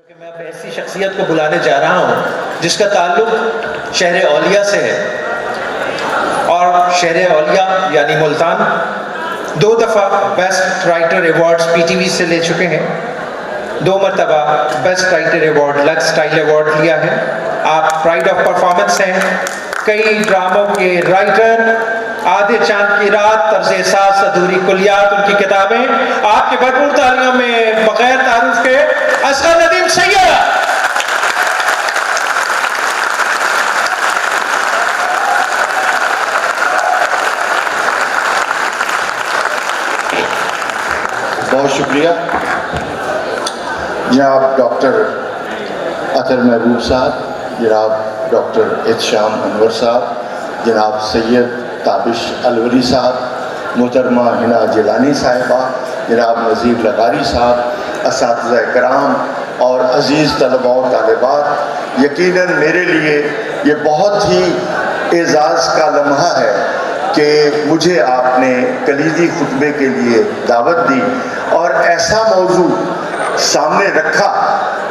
کہ میں اب ایسی شخصیت کو بلانے جا رہا ہوں جس کا تعلق شہر اولیاء سے ہے، اور شہر اولیاء یعنی ملتان 2 دفعہ best writer awards P T V سے لے چکے ہیں، 2 مرتبہ best writer award Lux style award لیا ہے۔ آپ پرائڈ آف پرفارمنس ہیں، کئی ڈراموں کے رائٹر، آدھے چاند کی رات، طرز احساس، ادھوری کلیات، ان کی کتابیں۔ آپ کے بھرپور تالیوں میں بغیر تعارف کے اصغر ندیم سید۔ بہت شکریہ جناب ڈاکٹر اطہر محبوب صاحب، جناب ڈاکٹر احتشام انور صاحب، جناب سید تابش الوری صاحب، محترمہ حنا جیلانی صاحبہ، جناب نذیر لغاری صاحب، اساتذہ کرام اور عزیز طلباء و طالبات، یقیناً میرے لیے یہ بہت ہی اعزاز کا لمحہ ہے کہ مجھے آپ نے کلیدی خطبے کے لیے دعوت دی اور ایسا موضوع سامنے رکھا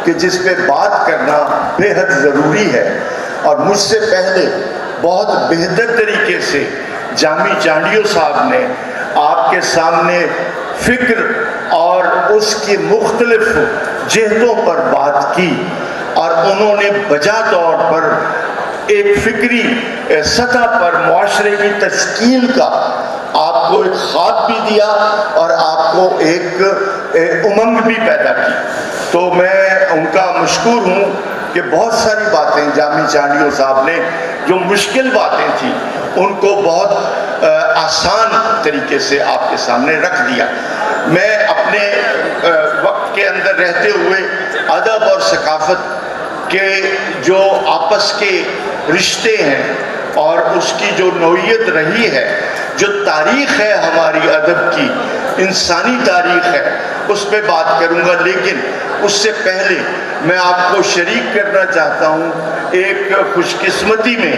کہ جس پہ بات کرنا بے حد ضروری ہے، اور مجھ سے پہلے بہت بہتر طریقے سے جامی چانڈیو صاحب نے آپ کے سامنے فکر اور اس کی مختلف جہتوں پر بات کی، اور انہوں نے بجا طور پر ایک فکری سطح پر معاشرے کی تشکیل کا آپ کو ایک خواب بھی دیا اور آپ کو ایک امنگ بھی پیدا کی۔ تو میں ان کا مشکور ہوں کہ بہت ساری باتیں جامی چانڈیو صاحب نے جو مشکل باتیں تھیں ان کو بہت آسان طریقے سے آپ کے سامنے رکھ دیا۔ میں اپنے وقت کے اندر رہتے ہوئے ادب اور ثقافت کے جو آپس کے رشتے ہیں اور اس کی جو نوعیت رہی ہے، جو تاریخ ہے ہماری ادب کی، انسانی تاریخ ہے، اس پہ بات کروں گا، لیکن اس سے پہلے میں آپ کو شریک کرنا چاہتا ہوں ایک خوش قسمتی میں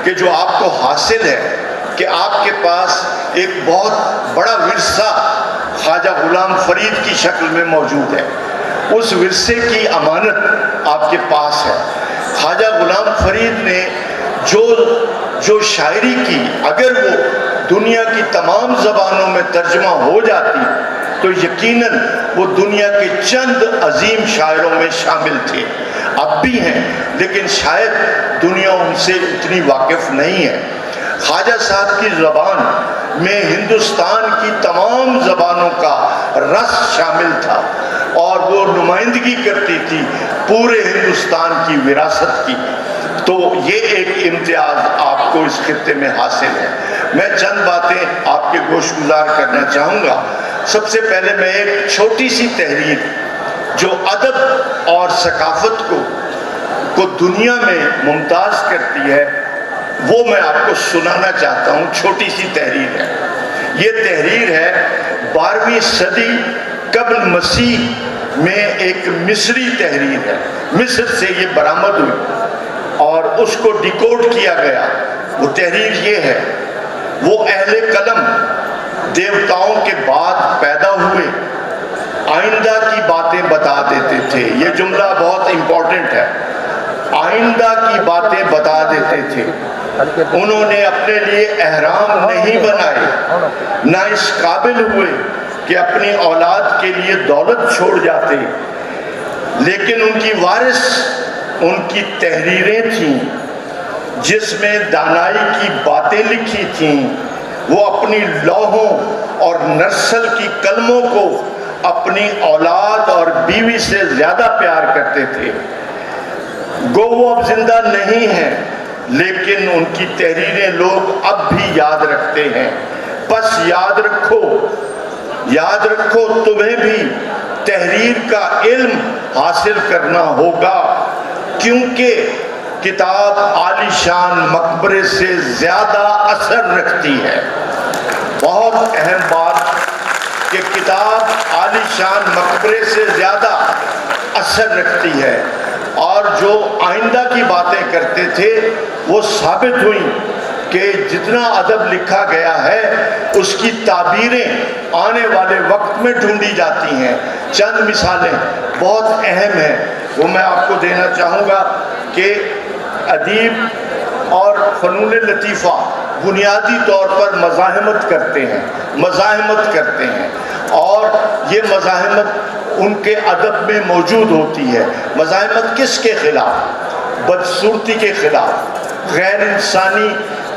کہ جو آپ کو حاصل ہے کہ آپ کے پاس ایک بہت بڑا ورثہ خواجہ غلام فرید کی شکل میں موجود ہے۔ اس ورثے کی امانت آپ کے پاس ہے۔ خواجہ غلام فرید نے جو شاعری کی، اگر وہ دنیا کی تمام زبانوں میں ترجمہ ہو جاتی تو یقیناً وہ دنیا کے چند عظیم شاعروں میں شامل تھے، اب بھی ہیں، لیکن شاید دنیا ان سے اتنی واقف نہیں ہے۔ خواجہ صاحب کی زبان میں ہندوستان کی تمام زبانوں کا رس شامل تھا اور وہ نمائندگی کرتی تھی پورے ہندوستان کی وراثت کی۔ تو یہ ایک امتیاز آپ کو اس خطے میں حاصل ہے۔ میں چند باتیں آپ کے گوش گزار کرنا چاہوں گا۔ سب سے پہلے میں ایک چھوٹی سی تحریر جو ادب اور ثقافت کو دنیا میں ممتاز کرتی ہے وہ میں آپ کو سنانا چاہتا ہوں۔ چھوٹی سی تحریر ہے، یہ تحریر ہے 12ویں صدی قبل مسیح میں، ایک مصری تحریر ہے، مصر سے یہ برآمد ہوئی اور اس کو ڈیکوڈ کیا گیا۔ وہ تحریر یہ ہے: وہ اہل قلم دیوتاؤں کے بعد پیدا ہوئے، آئندہ کی باتیں بتا دیتے تھے۔ یہ جملہ بہت امپورٹنٹ ہے، آئندہ کی باتیں بتا دیتے تھے۔ انہوں نے اپنے لیے احرام نہیں بنائے، نہ اس قابل ہوئے کہ اپنی اولاد کے لیے دولت چھوڑ جاتے، لیکن ان کی وارث ان کی تحریریں تھیں جس میں دانائی کی باتیں لکھی تھیں۔ وہ اپنی لوحوں اور نرسل کی قلموں کو اپنی اولاد اور بیوی سے زیادہ پیار کرتے تھے۔ گو وہ اب زندہ نہیں ہیں، لیکن ان کی تحریریں لوگ اب بھی یاد رکھتے ہیں۔ بس یاد رکھو تمہیں بھی تحریر کا علم حاصل کرنا ہوگا، کیونکہ کتاب عالی شان مقبرے سے زیادہ اثر رکھتی ہے۔ بہت اہم بات کہ کتاب عالی شان مقبرے سے زیادہ اثر رکھتی ہے، اور جو آئندہ کی باتیں کرتے تھے وہ ثابت ہوئی کہ جتنا ادب لکھا گیا ہے اس کی تعبیریں آنے والے وقت میں ڈھونڈی جاتی ہیں۔ چند مثالیں بہت اہم ہیں وہ میں آپ کو دینا چاہوں گا کہ ادیب اور فنون لطیفہ بنیادی طور پر مزاحمت کرتے ہیں اور یہ مزاحمت ان کے ادب میں موجود ہوتی ہے. مزاحمت کس کے خلاف؟ بدصورتی کے خلاف، غیر انسانی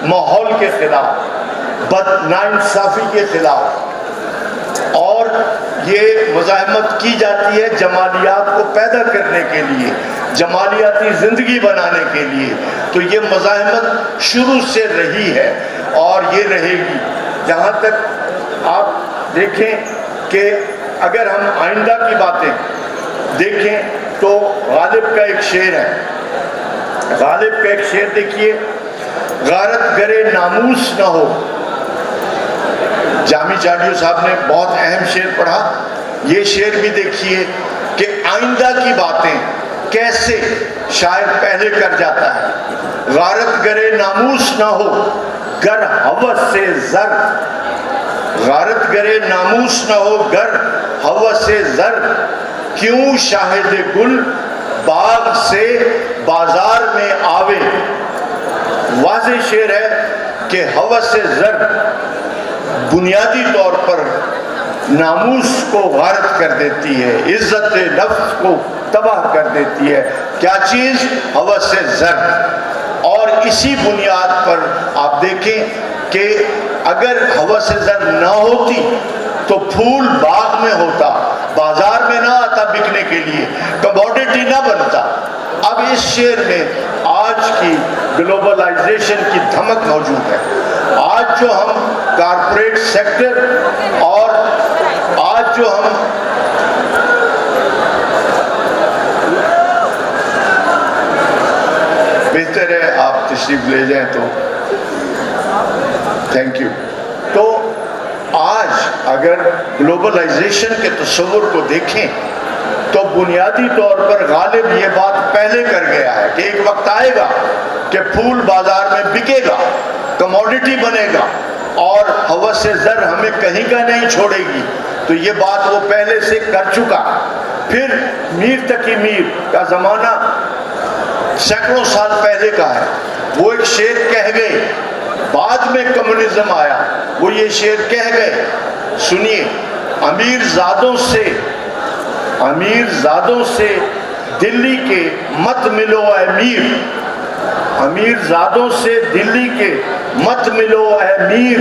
ماحول کے خلاف، ناانصافی کے خلاف. اور یہ مزاحمت کی جاتی ہے جمالیات کو پیدا کرنے کے لیے، جمالیاتی زندگی بنانے کے لیے. تو یہ مزاحمت شروع سے رہی ہے اور یہ رہے گی. جہاں تک آپ دیکھیں کہ اگر ہم آئندہ کی باتیں دیکھیں تو غالب کا ایک شعر ہے. غالب کا ایک شعر دیکھیے، غارت گرے ناموس نہ ہو. جامی چاڈیو صاحب نے بہت اہم شعر پڑھا. یہ شعر بھی دیکھیے کہ آئندہ کی باتیں کیسے شاعر پہلے کر جاتا ہے. غارت گرے ناموس نہ ہو گر ہوس سے زر، غارت گرے ناموس نہ ہو گر ہوس سے زر، کیوں شاہد گل باغ سے بازار میں آوے. واضح شعر ہے کہ ہوس سے زر بنیادی طور پر ناموس کو غارت کر دیتی ہے، عزت نفس کو تباہ کر دیتی ہے. کیا چیز؟ ہوس سے زر. اور اسی بنیاد پر آپ دیکھیں کہ اگر ہوس سے زر نہ ہوتی تو پھول باغ میں ہوتا، بازار میں نہ آتا بکنے کے لیے، کموڈیٹی نہ بنتا. اب اس شعر میں آج کی گلوبلائزیشن کی دھمک موجود ہے. آج جو ہم کارپوریٹ سیکٹر اور آج جو ہم بہتر ہے آپ تشریف لے جائیں تو تھینک یو. تو آج اگر گلوبلائزیشن کے تصور کو دیکھیں تو بنیادی طور پر غالب یہ بات پہلے کر گیا ہے کہ ایک وقت آئے گا کہ پھول بازار میں بکے گا، کموڈیٹی بنے گا اور ہوس سے زر ہمیں کہیں کا نہیں چھوڑے گی. تو یہ بات وہ پہلے سے کر چکا. پھر میر تقی میر کا زمانہ سینکڑوں سال پہلے کا ہے. وہ ایک شعر کہہ گئے، بعد میں کمیونزم آیا، وہ یہ شعر کہہ گئے. سنیے، امیر زادوں سے دلی کے مت ملو اے میر، امیر زادوں سے دلی کے مت ملو اے میر،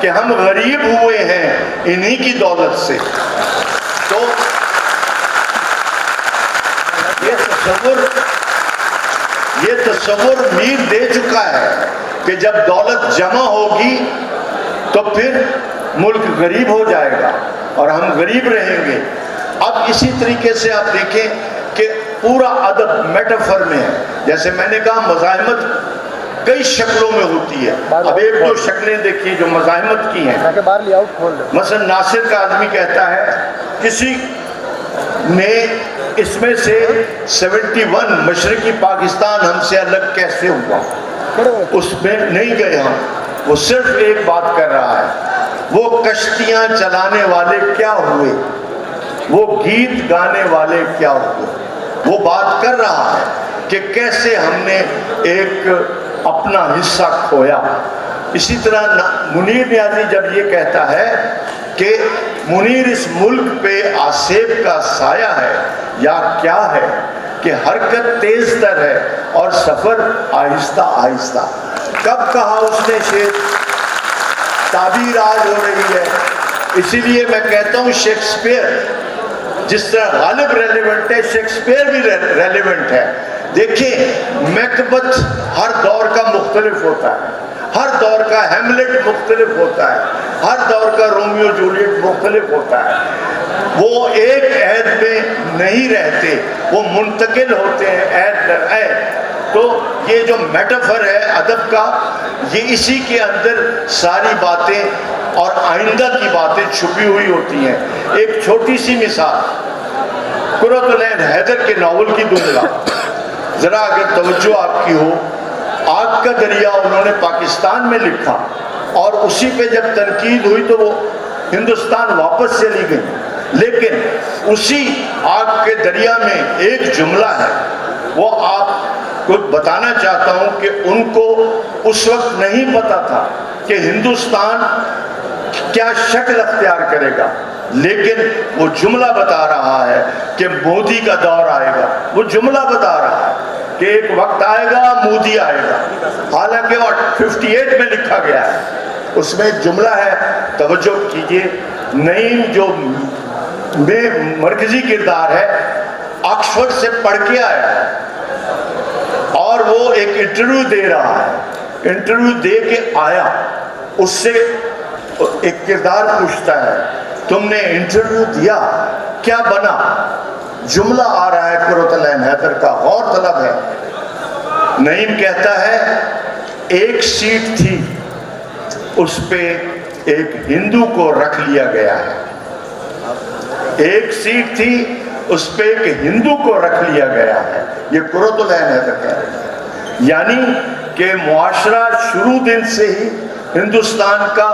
کہ ہم غریب ہوئے ہیں انہی کی دولت سے. تو یہ تصور میر دے چکا ہے کہ جب دولت جمع ہوگی تو پھر ملک غریب ہو جائے گا اور ہم غریب رہیں گے. اب اسی طریقے سے آپ دیکھیں کہ پورا ادب میٹافر میں ہے. جیسے میں نے کہا مزاحمت کئی شکلوں میں ہوتی ہے. اب ایک دو شکلیں دیکھیے جو مزاحمت کی ہیں. مثلا ناصر کا آدمی کہتا ہے کسی نے اس میں سے 71 مشرقی پاکستان ہم سے الگ کیسے ہوا، اس میں نہیں گئے ہم. وہ صرف ایک بات کر رہا ہے، وہ کشتیاں چلانے والے کیا ہوئے، وہ گیت گانے والے کیا ہوئے. وہ بات کر رہا ہے کہ کیسے ہم نے ایک اپنا حصہ کھویا. اسی طرح منیر نیازی جب یہ کہتا ہے کہ منیر اس ملک پہ آسیب کا سایہ ہے یا کیا ہے، کہ حرکت تیز تر ہے اور سفر آہستہ آہستہ. کب کہا اس نے شعر؟ تعبیر آج ہو رہی ہے. اسی لیے میں کہتا ہوں شیکسپیئر جس طرح غالب ریلیونٹ ہے، شیکسپیئر بھی ریلیونٹ ہے. دیکھیں میکبتھ ہر دور کا مختلف ہوتا ہے، ہر دور کا ہیملیٹ مختلف ہوتا ہے، ہر دور کا رومیو جولیٹ مختلف ہوتا ہے. وہ ایک عہد میں نہیں رہتے، وہ منتقل ہوتے ہیں عہد در عہد. تو یہ جو میٹافر ہے ادب کا، یہ اسی کے اندر ساری باتیں اور آئندہ کی باتیں چھپی ہوئی ہوتی ہیں. ایک چھوٹی سی مثال قرۃ العین حیدر کے ناول کی دوں گا، ذرا اگر توجہ آپ کی ہو. آگ کا دریا انہوں نے پاکستان میں لکھا اور اسی پہ جب تنقید ہوئی تو وہ ہندوستان واپس چلی گئی. لیکن اسی آگ کے دریا میں ایک جملہ ہے، وہ آپ کو بتانا چاہتا ہوں کہ ان کو اس وقت نہیں پتا تھا کہ ہندوستان کیا شکل اختیار کرے گا، لیکن وہ جملہ بتا رہا ہے کہ مودی کا دور آئے گا، وہ جملہ بتا رہا ہے کہ ایک وقت آئے گا مودی آئے گا، حالانکہ وہ 58 میں لکھا گیا ہے، اس میں ایک جملہ ہے، توجہ کیجئے، نعیم جو میں مرکزی کردار ہے آکسفورڈ سے پڑھ کے آیا ہے اور وہ ایک انٹرویو دے رہا ہے، انٹرویو دے کے آیا، اس سے ایک کردار پوچھتا ہے تم نے انٹرویو دیا کیا بنا، جملہ آ رہا ہے قرۃ العین حیدر کا، غور طلب ہے، نعیم کہتا ہے ایک سیٹ تھی اس پہ ایک ہندو کو رکھ لیا گیا ہے، ایک سیٹ تھی اس پہ ایک ہندو کو رکھ لیا گیا ہے، یہ قرۃ العین حیدر کہہ رہے ہیں، یعنی کہ معاشرہ شروع دن سے ہی ہندوستان کا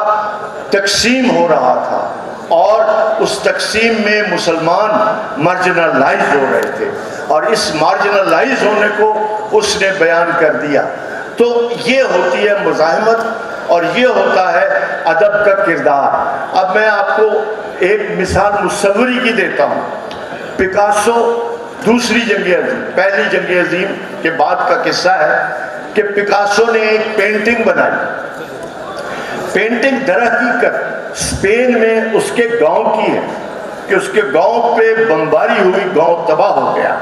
تقسیم ہو رہا تھا اور اس تقسیم میں مسلمان مارجنلائز ہو رہے تھے اور اس مارجنلائز ہونے کو اس نے بیان کر دیا۔ تو یہ ہوتی ہے مزاحمت اور یہ ہوتا ہے ادب کا کردار۔ اب میں آپ کو ایک مثال مصوری کی دیتا ہوں۔ پکاسو دوسری جنگ عظیم، پہلی جنگ عظیم کے بعد کا قصہ ہے کہ پکاسو نے ایک پینٹنگ بنائی، پینٹنگ در حقیقت اسپین میں اس کے گاؤں کی ہے کہ اس کے گاؤں پہ بمباری ہوئی، گاؤں تباہ ہو گیا،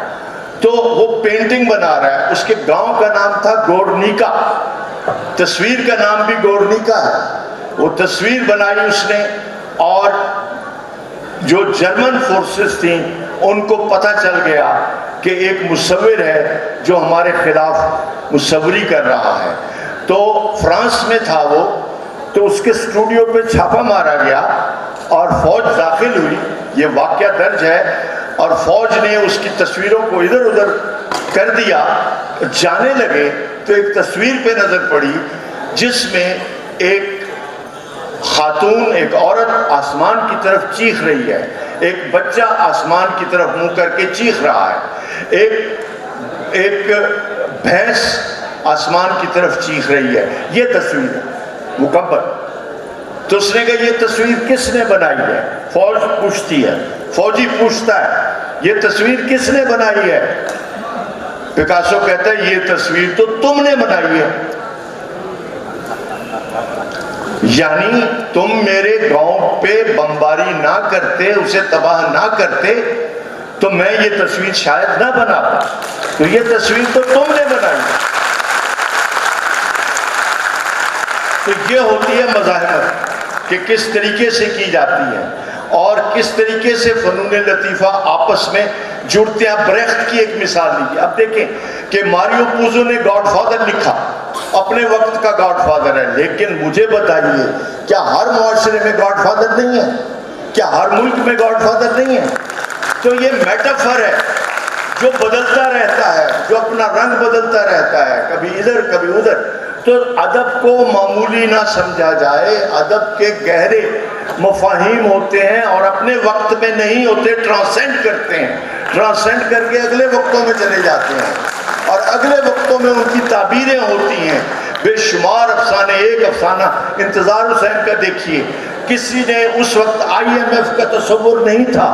تو وہ پینٹنگ بنا رہا ہے، اس کے گاؤں کا نام تھا گورنیکا، تصویر کا نام بھی گورنیکا ہے، وہ تصویر بنائی اس نے اور جو جرمن فورسز تھیں ان کو پتہ چل گیا کہ ایک مصور ہے جو ہمارے خلاف مصوری کر رہا ہے، تو فرانس میں تھا وہ، تو اس کے اسٹوڈیو پہ چھاپا مارا گیا اور فوج داخل ہوئی، یہ واقعہ درج ہے، اور فوج نے اس کی تصویروں کو ادھر ادھر کر دیا، جانے لگے تو ایک تصویر پہ نظر پڑی جس میں ایک خاتون، ایک عورت آسمان کی طرف چیخ رہی ہے، ایک بچہ آسمان کی طرف منہ کر کے چیخ رہا ہے، ایک بھینس آسمان کی طرف چیخ رہی ہے، یہ تصویر ہے مکمل۔ تو اس نے کہا یہ تصویر کس نے بنائی ہے؟ فوج پوچھتی ہے، فوجی پوچھتا ہے یہ تصویر کس نے بنائی ہے؟ پکاسو کہتا ہے یہ تصویر تو تم نے بنائی ہے، یعنی تم میرے گاؤں پہ بمباری نہ کرتے، اسے تباہ نہ کرتے تو میں یہ تصویر شاید نہ بناتا، تو یہ تصویر تو تم نے بنائی ہے۔ تو یہ ہوتی ہے مزاحمت کہ کس طریقے سے کی جاتی ہے اور کس طریقے سے فنون لطیفہ آپس میں جڑتے ہیں۔ بریخت کی ایک مثال لیجیے، اب دیکھیں کہ ماریو پوزو نے گاڈ فادر لکھا، اپنے وقت کا گاڈ فادر ہے، لیکن مجھے بتائیے کیا ہر معاشرے میں گاڈ فادر نہیں ہے؟ کیا ہر ملک میں گاڈ فادر نہیں ہے؟ تو یہ میٹافر ہے جو بدلتا رہتا ہے، جو اپنا رنگ بدلتا رہتا ہے، کبھی ادھر کبھی ادھر۔ تو ادب کو معمولی نہ سمجھا جائے، ادب کے گہرے مفاہیم ہوتے ہیں اور اپنے وقت میں نہیں ہوتے، ٹرانسینڈ کرتے ہیں، ٹرانسینڈ کر کے اگلے وقتوں میں چلے جاتے ہیں اور اگلے وقتوں میں ان کی تعبیریں ہوتی ہیں، بے شمار افسانے۔ ایک افسانہ انتظار حسین کا دیکھیے، کسی نے اس وقت IMF کا تصور نہیں تھا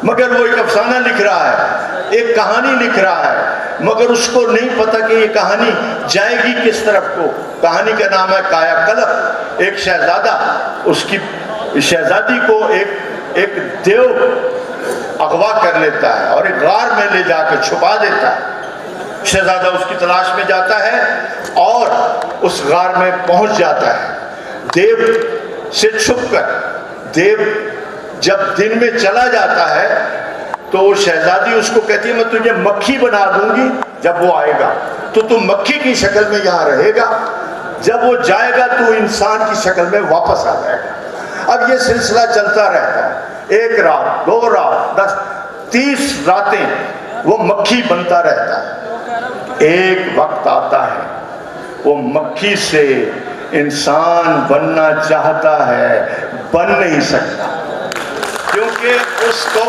مگر وہ ایک افسانہ لکھ رہا ہے، ایک کہانی لکھ رہا ہے، مگر اس کو نہیں پتا کہ یہ کہانی جائے گی کس طرف کو۔ کہانی کا نام ہے کایا کلپ۔ ایک شہزادہ اس کی شہزادی کو ایک دیو اغوا کر لیتا ہے اور ایک غار میں لے جا کے چھپا دیتا ہے۔ شہزادہ اس کی تلاش میں جاتا ہے اور اس غار میں پہنچ جاتا ہے، دیو سے چھپ کر۔ دیو جب دن میں چلا جاتا ہے تو وہ شہزادی اس کو کہتی ہے میں تجھے مکھی بنا دوں گی جب وہ آئے گا، تو تم مکھی کی شکل میں یہاں رہے گا، جب وہ جائے گا تو انسان کی شکل میں واپس آ جائے گا۔ اب یہ سلسلہ چلتا رہتا ہے، 1 رات 2 رات 10 30 راتیں وہ مکھی بنتا رہتا ہے۔ ایک وقت آتا ہے وہ مکھی سے انسان بننا چاہتا ہے، بن نہیں سکتا، کیونکہ اس اس کو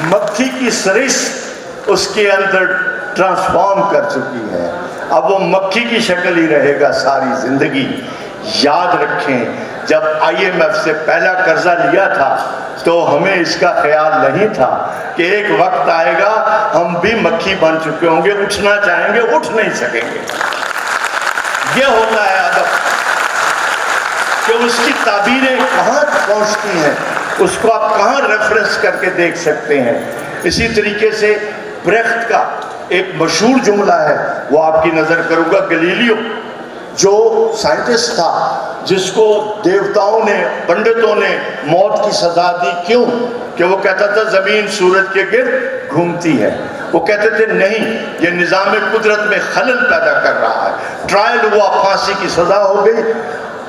مکھی کی سرش اس کے اندر ٹرانسفارم کر چکی ہے. اب وہ مکھی کی شکل ہی رہے گا ساری زندگی. یاد رکھیں جب IMF سے پہلا قرضہ لیا تھا تو ہمیں اس کا خیال نہیں تھا کہ ایک وقت آئے گا ہم بھی مکھی بن چکے ہوں گے, اٹھنا چاہیں گے اٹھ نہیں سکیں گے. یہ ہوتا ہے ادب کہ اس کی تعبیریں کہاں پہنچتی ہیں, اس کو آپ کہاں ریفرنس کر کے دیکھ سکتے ہیں. اسی طریقے سے بریخت کا ایک مشہور جملہ ہے, وہ آپ کی نظر کروں گا. گلیلیو جو سائنٹسٹ تھا جس کو دیوتاؤں نے, پنڈتوں نے موت کی سزا دی, کیوں کہ وہ کہتا تھا زمین سورج کے گرد گھومتی ہے. وہ کہتے تھے نہیں, یہ نظام قدرت میں خلل پیدا کر رہا ہے. ٹرائل ہوا, پھانسی کی سزا ہو گئی.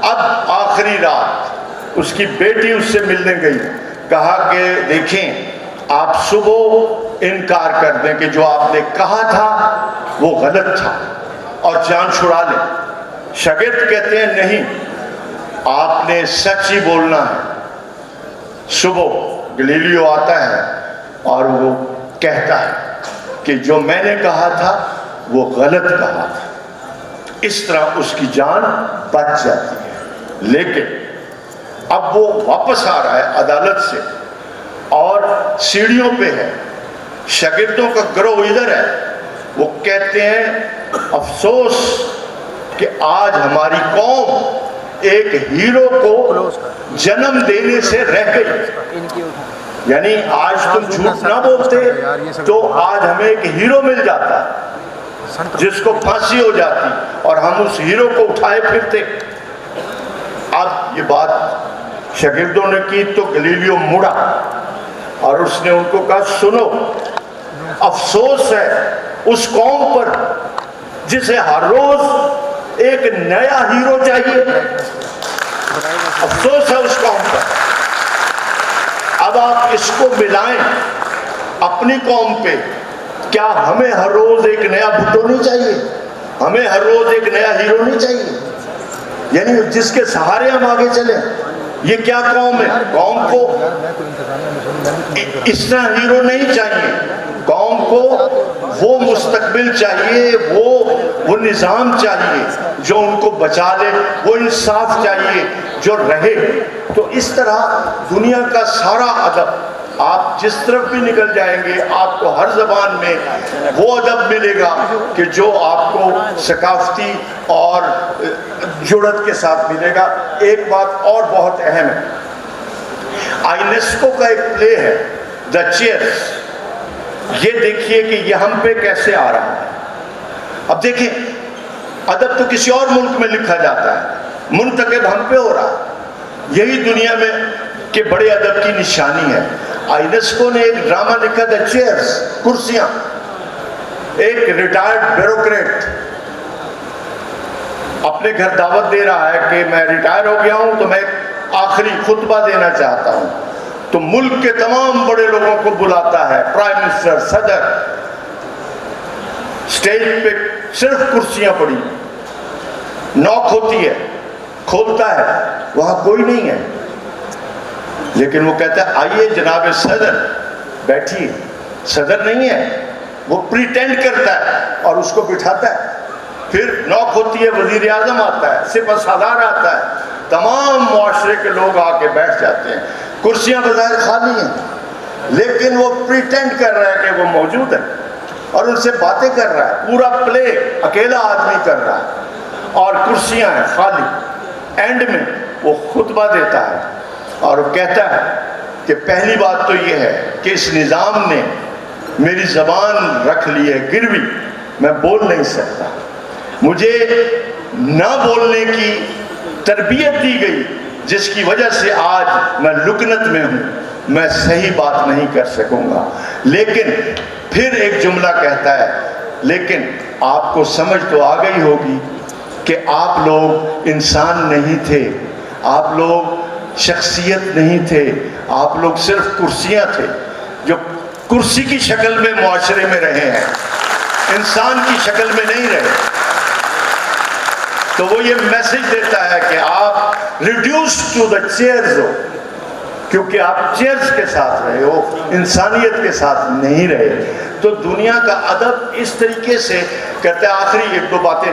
اب آخری رات اس کی بیٹی اس سے ملنے گئی, کہا کہ دیکھیں آپ صبح انکار کر دیں کہ جو آپ نے کہا تھا وہ غلط تھا اور جان چھڑا لیں. شاگرد کہتے ہیں نہیں, آپ نے سچ ہی بولنا ہے. صبح گلیلیو آتا ہے اور وہ کہتا ہے کہ جو میں نے کہا تھا وہ غلط کہا تھا. اس طرح اس کی جان بچ جاتی ہے. لیکن اب وہ واپس آ رہا ہے عدالت سے اور سیڑھیوں پہ ہے, شاگردوں کا گروہ ادھر ہے. وہ کہتے ہیں افسوس کہ آج ہماری قوم ایک ہیرو کو جنم دینے سے رہ گئی. یعنی آج تم جھوٹ نہ بولتے تو آج ہمیں ایک ہیرو مل جاتا جس کو پھانسی ہو جاتی اور ہم اس ہیرو کو اٹھائے پھرتے. اب یہ بات شاگردوں نے کی تو گلیلیو مڑا اور اس نے ان کو کہا سنو, افسوس ہے اس قوم پر جسے ہر روز ایک نیا ہیرو چاہیے. افسوس ہے اس قوم پر. اب آپ اس کو ملائیں اپنی قوم پہ. کیا ہمیں ہر روز ایک نیا بھٹو نہیں چاہیے؟ ہمیں ہر روز ایک نیا ہیرو نہیں چاہیے؟ یعنی جس کے سہارے ہم آگے چلیں. یہ کیا قوم ہے؟ قوم کو اس طرح ہیرو نہیں چاہیے. قوم کو وہ مستقبل چاہیے, وہ نظام چاہیے جو ان کو بچا لے, وہ انصاف چاہیے جو رہے. تو اس طرح دنیا کا سارا ادب آپ جس طرف بھی نکل جائیں گے آپ کو ہر زبان میں وہ ادب ملے گا کہ جو آپ کو ثقافتی اور جڑت کے ساتھ ملے گا. ایک بات اور بہت اہم ہے, آئینسکو کا ایک پلے ہے دا چیئرز. یہ دیکھیے کہ یہ ہم پہ کیسے آ رہا ہے. اب دیکھیں ادب تو کسی اور ملک میں لکھا جاتا ہے, منتقب ہم پہ ہو رہا ہے. یہی دنیا میں کہ بڑے ادب کی نشانی ہے. آئینسکو نے ایک ڈرامہ لکھا دا چیئرز, کرسیاں. ایک ریٹائرڈ بیوروکریٹ اپنے گھر دعوت دے رہا ہے کہ میں ریٹائر ہو گیا ہوں تو میں آخری خطبہ دینا چاہتا ہوں. تو ملک کے تمام بڑے لوگوں کو بلاتا ہے, پرائم منسٹر, صدر. سٹیج پہ صرف کرسیاں پڑی, نوک ہوتی ہے, کھولتا ہے, وہاں کوئی نہیں ہے. لیکن وہ کہتا ہے آئیے جناب صدر بیٹھیے. صدر نہیں ہے, وہ پریٹینڈ کرتا ہے اور اس کو بٹھاتا ہے. پھر نوک ہوتی ہے, وزیر اعظم آتا ہے, سپہ سالار آتا ہے, تمام معاشرے کے لوگ آ کے بیٹھ جاتے ہیں. کرسیاں بظاہر خالی ہیں لیکن وہ پریٹینڈ کر رہا ہے کہ وہ موجود ہے اور ان سے باتیں کر رہا ہے. پورا پلے اکیلا آدمی کر رہا ہے اور کرسیاں ہیں خالی. اینڈ میں وہ خطبہ دیتا ہے اور وہ کہتا ہے کہ پہلی بات تو یہ ہے کہ اس نظام نے میری زبان رکھ لی ہے گروی, میں بول نہیں سکتا. مجھے نہ بولنے کی تربیت دی گئی جس کی وجہ سے آج میں لکنت میں ہوں, میں صحیح بات نہیں کر سکوں گا. لیکن پھر ایک جملہ کہتا ہے لیکن آپ کو سمجھ تو آ گئی ہوگی کہ آپ لوگ انسان نہیں تھے, آپ لوگ شخصیت نہیں تھے, آپ لوگ صرف کرسیاں تھے جو کرسی کی شکل میں معاشرے میں رہے ہیں, انسان کی شکل میں نہیں رہے. تو وہ یہ میسج دیتا ہے کہ آپ ریڈیوس ٹو دا چیئرز ہو, کیونکہ آپ چیئرز کے ساتھ رہے ہو، انسانیت کے ساتھ نہیں رہے. تو دنیا کا ادب اس طریقے سے کرتے ہیں. آخری ایک دو باتیں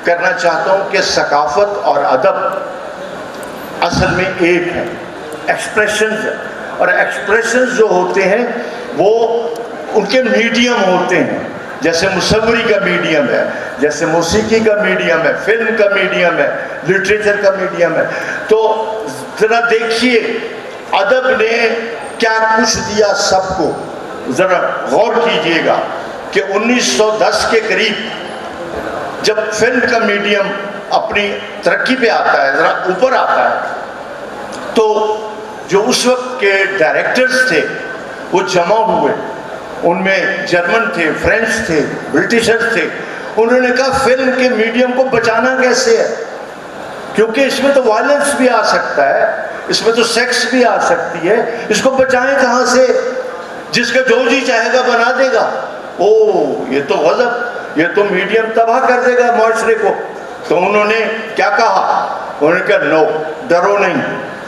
کرنا چاہتا ہوں کہ ثقافت اور ادب اصل میں ایک ہے، ایکسپریشنز ہے، اور ایکسپریشنز جو ہوتے ہیں وہ ان کے میڈیم ہوتے ہیں. جیسے مصوری کا میڈیم ہے، جیسے موسیقی کا میڈیم ہے، فلم کا میڈیم ہے، لٹریچر کا میڈیم ہے. تو ذرا دیکھیے ادب نے کیا کچھ دیا سب کو. ذرا غور کیجئے گا کہ 1910 کے قریب جب فلم کا میڈیم اپنی ترقی پہ آتا ہے، ذرا اوپر آتا ہے، تو جو اس وقت کے ڈائریکٹرز تھے وہ جمع ہوئے. ان میں جرمن تھے، فرینچ تھے، برٹشرز تھے. انہوں نے کہا فلم کے میڈیم کو بچانا کیسے ہے، کیونکہ اس میں تو وائلنس بھی آ سکتا ہے، اس میں تو سیکس بھی آ سکتی ہے، اس کو بچائیں کہاں سے؟ جس کا جو جی چاہے گا بنا دے گا. یہ تو غضب، یہ تو میڈیم تباہ کر دے گا معاشرے کو. تو انہوں نے کیا کہا؟ انہوں نے کہا نو، ڈرو نہیں،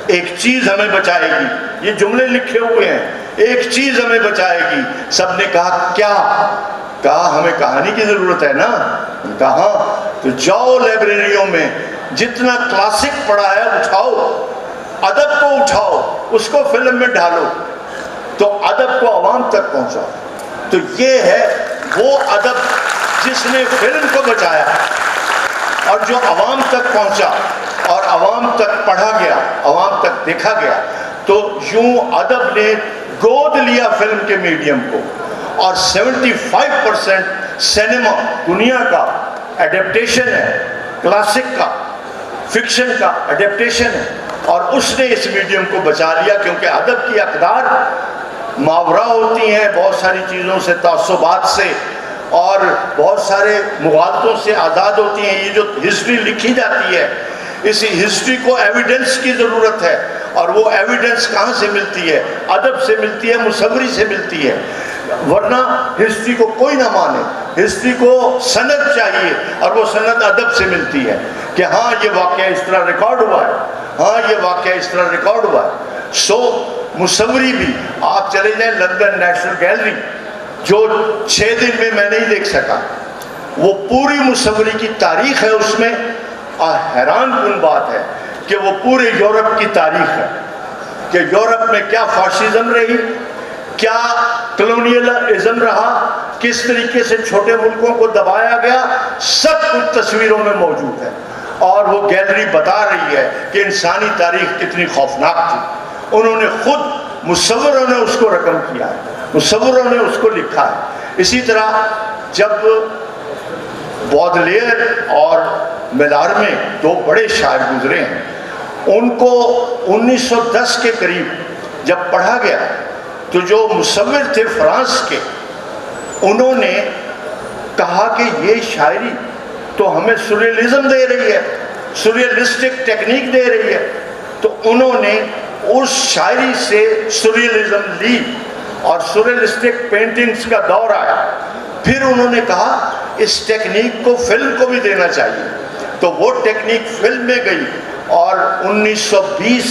ایک چیز ہمیں بچائے گی. یہ جملے لکھے ہوئے ہیں، ایک چیز ہمیں بچائے گی. سب نے کہا کیا؟ کہا ہمیں کہانی کی ضرورت ہے نا. کہا تو جاؤ لائبریریوں میں جتنا کلاسک پڑھا ہے اٹھاؤ، ادب کو اٹھاؤ، اس کو فلم میں ڈالو، تو ادب کو عوام تک پہنچاؤ. تو یہ ہے وہ ادب جس نے فلم کو بچایا اور جو عوام تک پہنچا اور عوام تک پڑھا گیا، عوام تک دیکھا گیا. تو یوں ادب نے گود لیا فلم کے میڈیم کو، اور 75% سینما دنیا کا ایڈیپٹیشن ہے، کلاسک کا، فکشن کا ایڈیپٹیشن ہے. اور اس نے اس میڈیم کو بچا لیا، کیونکہ ادب کی اقدار ماورا ہوتی ہیں بہت ساری چیزوں سے، تعصبات سے اور بہت سارے مغالطوں سے آزاد ہوتی ہیں. یہ جو ہسٹری لکھی جاتی ہے، اسی ہسٹری کو ایویڈنس کی ضرورت ہے، اور وہ ایویڈنس کہاں سے ملتی ہے؟ ادب سے ملتی ہے، مصوری سے ملتی ہے. ورنہ ہسٹری کو کوئی نہ مانے. ہسٹری کو سند چاہیے، اور وہ سند ادب سے ملتی ہے کہ ہاں یہ واقعہ اس طرح ریکارڈ ہوا ہے، ہاں یہ واقعہ اس طرح ریکارڈ ہوا ہے. سو مصوری بھی آپ چلے جائیں لندن نیشنل گیلری، جو 6 دن میں میں نہیں دیکھ سکا، وہ پوری مصوری کی تاریخ ہے اس میں. حیران کن بات ہے کہ وہ پورے یورپ کی تاریخ ہے کہ یورپ میں کیا فاشزم رہی، کیا کلونیلزم رہا، کس طریقے سے چھوٹے ملکوں کو دبایا گیا، سب کچھ تصویروں میں موجود ہے. اور وہ گیلری بتا رہی ہے کہ انسانی تاریخ کتنی خوفناک تھی. انہوں نے خود، مصوروں نے اس کو رقم کیا ہے، مصوروں نے اس کو لکھا ہے. اسی طرح جب بودلیئر اور میلارمے دو بڑے شاعر گزرے ہیں، ان کو 1910 کے قریب جب پڑھا گیا تو جو مصور تھے فرانس کے، انہوں نے کہا کہ یہ شاعری تو ہمیں سوریلزم دے رہی ہے، سوریلسٹک ٹیکنیک دے رہی ہے. تو انہوں نے اس شاعری سے سوریلزم لی اور سوریلسٹک پینٹنگز کا دور آیا. پھر انہوں نے کہا اس ٹیکنیک کو فلم کو بھی دینا چاہیے. تو وہ ٹیکنیک فلم میں گئی، اور 1920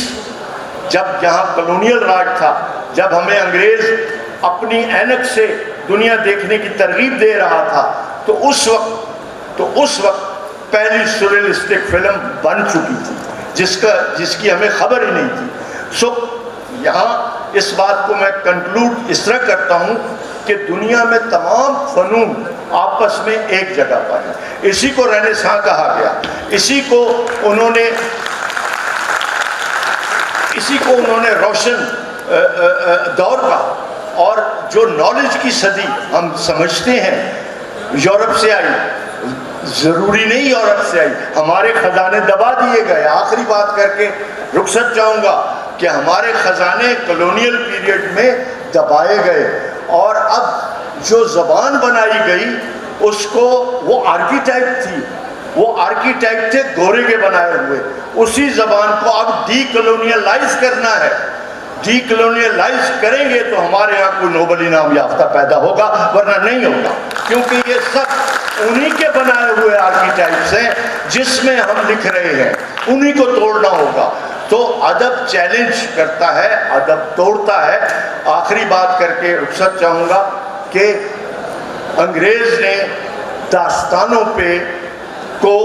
جب یہاں کلونیل راج تھا، جب ہمیں انگریز اپنی اینک سے دنیا دیکھنے کی ترغیب دے رہا تھا، تو اس وقت پہلی سوریلسٹک فلم بن چکی تھی جس کی ہمیں خبر ہی نہیں تھی. سو یہاں اس بات کو میں کنکلوڈ اس طرح کرتا ہوں کہ دنیا میں تمام فنون آپس میں ایک جگہ پر ہیں. اسی کو رینیساں کہا گیا، اسی کو انہوں نے روشن دور کا، اور جو نالج کی صدی ہم سمجھتے ہیں یورپ سے آئی، ضروری نہیں یورپ سے آئی، ہمارے خزانے دبا دیے گئے. آخری بات کر کے رخصت چاہوں گا کہ ہمارے خزانے کلونیل پیریڈ میں دبائے گئے، اور اب جو زبان بنائی گئی اس کو، وہ آرکیٹیکٹ تھی، وہ آرکیٹیکٹ تھے گورے کے بنائے ہوئے، اسی زبان کو اب ڈی کلونیلائز کرنا ہے. ڈی کلونیلائز کریں گے تو ہمارے یہاں کوئی نوبل انعام یافتہ پیدا ہوگا، ورنہ نہیں ہوگا، کیونکہ یہ سب انہی کے بنائے ہوئے آرکیٹیکٹس ہیں جس میں ہم لکھ رہے ہیں، انہی کو توڑنا ہوگا. تو ادب چیلنج کرتا ہے، ادب توڑتا ہے۔ آخری بات کر کے رخصت چاہوں گا کہ انگریز نے داستانوں پہ کو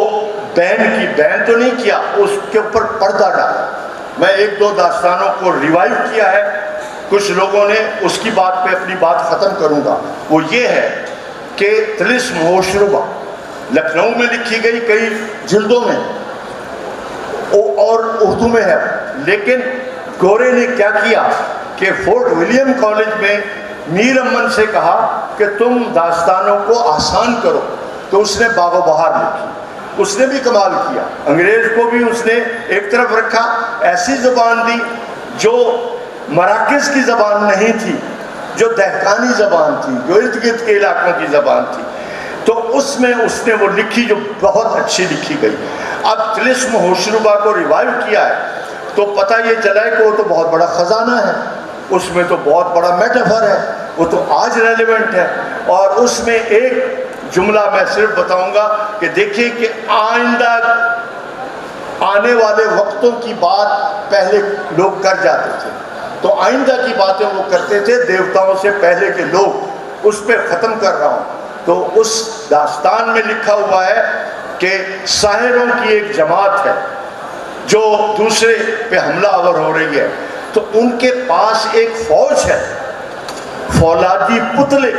بین تو نہیں کیا، اس کے اوپر پردہ ڈالا۔ میں ایک دو داستانوں کو ریوائیو کیا ہے، کچھ لوگوں نے، اس کی بات پہ اپنی بات ختم کروں گا۔ وہ یہ ہے کہ طلسم ہوشربا لکھنؤ میں لکھی گئی کئی جلدوں میں اور اردو میں ہے، لیکن گورے نے کیا کیا کہ فورٹ ولیم کالج میں میر امن سے کہا کہ تم داستانوں کو آسان کرو، تو اس نے باغ و بہار لکھی۔ اس نے بھی کمال کیا، انگریز کو بھی اس نے ایک طرف رکھا، ایسی زبان دی جو مراکز کی زبان نہیں تھی، جو دہقانی زبان تھی، جو ارد گرد کے علاقوں کی زبان تھی، تو اس میں اس نے وہ لکھی جو بہت اچھی لکھی گئی۔ اب طلسم ہوشربا کو ریوائیو کیا ہے تو پتہ یہ چلا ہے کہ وہ تو بہت بڑا خزانہ ہے، اس میں تو بہت بڑا میٹافر ہے، وہ تو آج ریلیونٹ ہے۔ اور اس میں ایک جملہ میں صرف بتاؤں گا کہ دیکھیں کہ آئندہ آنے والے وقتوں کی بات پہلے لوگ کر جاتے تھے، تو آئندہ کی باتیں وہ کرتے تھے دیوتاؤں سے پہلے کے لوگ۔ اس پہ ختم کر رہا ہوں۔ تو اس داستان میں لکھا ہوا ہے کہ ساحروں کی ایک جماعت ہے جو دوسرے پہ حملہ آور ہو رہی ہے، تو ان کے پاس ایک فوج ہے، فولادی پتلے،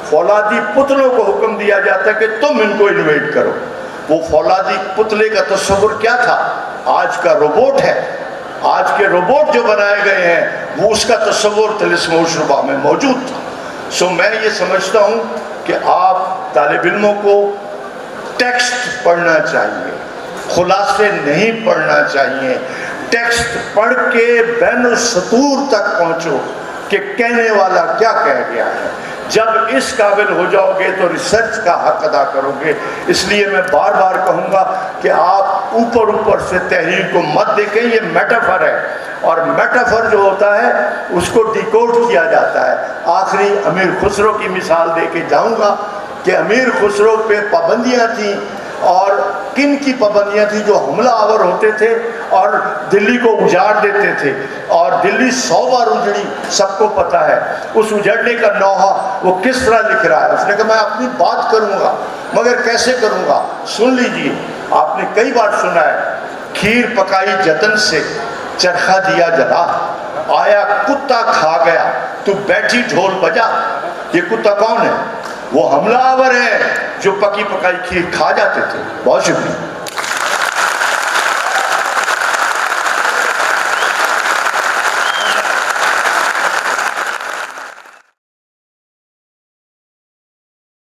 فولادی پتلوں کو حکم دیا جاتا ہے کہ تم ان کو انویٹ کرو۔ وہ فولادی پتلے کا تصور کیا تھا؟ آج کا روبوٹ ہے۔ آج کے روبوٹ جو بنائے گئے ہیں وہ اس کا تصور طلسم ہوشربا میں موجود تھا۔ سو میں یہ سمجھتا ہوں کہ آپ طالب علموں کو ٹیکسٹ پڑھنا چاہیے، خلاصے نہیں پڑھنا چاہیے۔ ٹیکسٹ پڑھ کے بین السطور تک پہنچو کہ کہنے والا کیا کہہ گیا ہے۔ جب اس قابل ہو جاؤ گے تو ریسرچ کا حق ادا کرو گے۔ اس لیے میں بار بار کہوں گا کہ آپ اوپر اوپر سے تحریر کو مت دیکھیں، یہ میٹافر ہے، اور میٹافر جو ہوتا ہے اس کو ڈیکوڈ کیا جاتا ہے۔ آخری امیر خسرو کی مثال دے کے جاؤں گا کہ امیر خسرو پہ پابندیاں تھیں، اور کن کی پابندیاں تھیں؟ جو حملہ آور ہوتے تھے اور دلی کو اجاڑ دیتے تھے، اور دلی 100 بار اجڑی، سب کو پتہ ہے۔ اس اجڑنے کا نوحہ وہ کس طرح لکھ رہا ہے؟ اس نے کہا میں اپنی بات کروں گا، مگر کیسے کروں گا؟ سن لیجیے، آپ نے کئی بار سنا ہے، کھیر پکائی جتن سے چرخہ دیا جلا، آیا کتا کھا گیا تو بیٹھی ڈھول بجا۔ یہ کتا کون ہے؟ وہ حملہ آور ہے جو پکی پکائی کھیر کھا جاتے تھے۔ بہت شکریہ۔